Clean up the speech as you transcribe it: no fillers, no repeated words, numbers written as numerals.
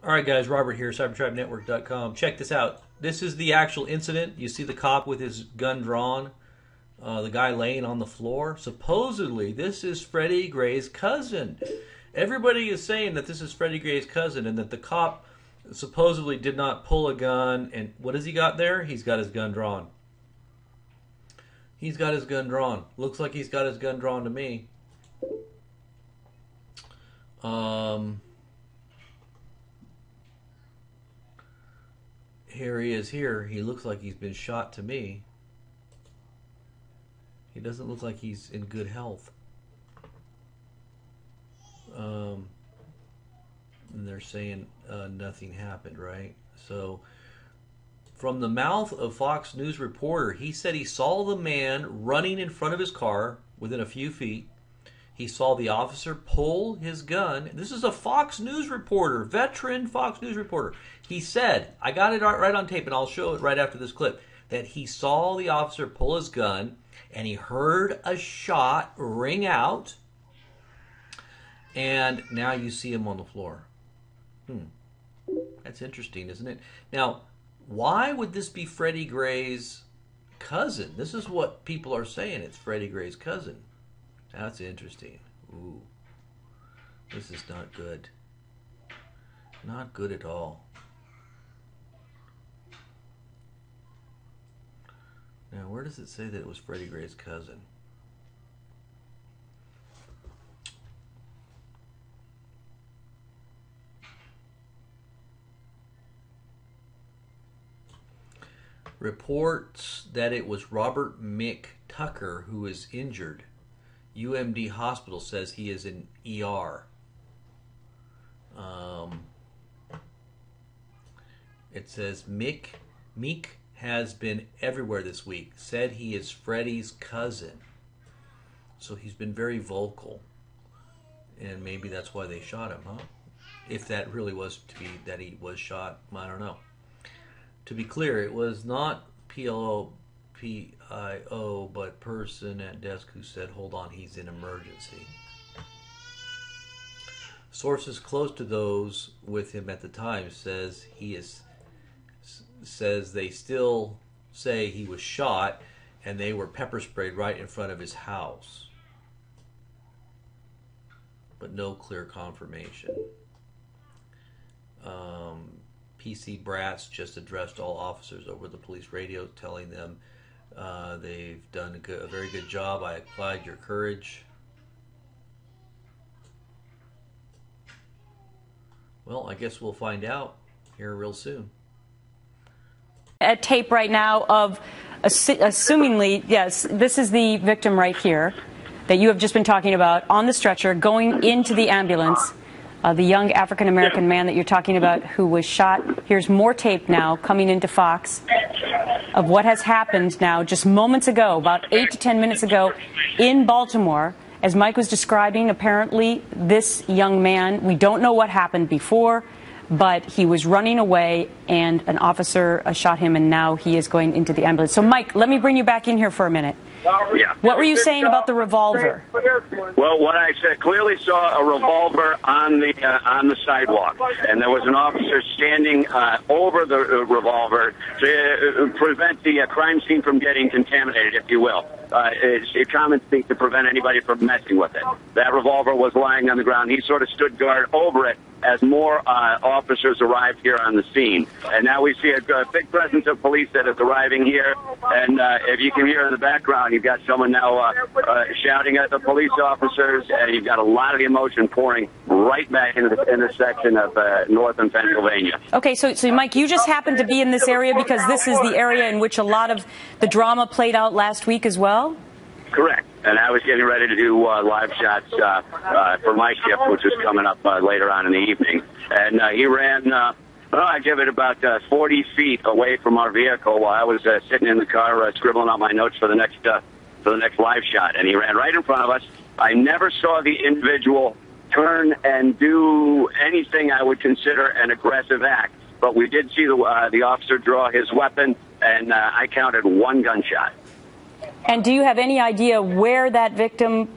All right, guys, Robert here, CyberTribeNetwork.com. Check this out. This is the actual incident. You see the cop with his gun drawn, the guy laying on the floor. Supposedly, this is Freddie Gray's cousin. Everybody is saying that this is Freddie Gray's cousin and that the cop supposedly did not pull a gun. And what has he got there? He's got his gun drawn. He's got his gun drawn. Looks like he's got his gun drawn to me. Here he is here. He looks like he's been shot to me. He doesn't look like he's in good health. And they're saying nothing happened, right? So, from the mouth of Fox News reporter, he said he saw the man running in front of his car within a few feet. He saw the officer pull his gun. This is a Fox News reporter, veteran Fox News reporter. He said, I got it right on tape, and I'll show it right after this clip, that he saw the officer pull his gun, and he heard a shot ring out, and now you see him on the floor. That's interesting, isn't it? Now, why would this be Freddie Gray's cousin? This is what people are saying. It's Freddie Gray's cousin. That's interesting. Ooh. This is not good. Not good at all. Now, where does it say that it was Freddie Gray's cousin? Reports that it was Robert Mick Tucker who is injured. UMD Hospital says he is in ER. It says Meek has been everywhere this week. Said he is Freddie's cousin. So he's been very vocal. And maybe that's why they shot him, huh? If that really was to be that he was shot, I don't know. To be clear, it was not PIO, but person at desk who said, hold on, he's in emergency. Sources close to those with him at the time says they still say he was shot and they were pepper sprayed right in front of his house. But no clear confirmation. PC Brats just addressed all officers over the police radio, telling them they've done a very good job. I applaud your courage. Well, I guess we'll find out here real soon. At tape right now of assumingly, yes, this is the victim right here that you have just been talking about on the stretcher going into the ambulance. The young African-American man that you're talking about who was shot. Here's more tape now coming into Fox of what has happened now just moments ago, about 8 to 10 minutes ago in Baltimore. As Mike was describing, apparently this young man, we don't know what happened before, but he was running away and an officer shot him, and now he is going into the ambulance. So, Mike, let me bring you back in here for a minute. Yeah. What were you saying about the revolver? Well, what I said, clearly saw a revolver on the sidewalk, and there was an officer standing over the revolver to prevent the crime scene from getting contaminated, if you will. It's a common thing to prevent anybody from messing with it. That revolver was lying on the ground. He sort of stood guard over it as more officers arrived here on the scene. And now we see a big presence of police that is arriving here. And if you can hear in the background, you've got someone now shouting at the police officers, and you've got a lot of the emotion pouring right back into the intersection of northern Pennsylvania. Okay, so Mike, you just happened to be in this area because this is the area in which a lot of the drama played out last week as well? Correct. And I was getting ready to do live shots for my shift, which was coming up later on in the evening. And he ran, I give it about 40 feet away from our vehicle while I was sitting in the car scribbling out my notes for the next live shot. And he ran right in front of us. I never saw the individual turn and do anything I would consider an aggressive act. But we did see the officer draw his weapon, and I counted one gunshot. And do you have any idea where that victim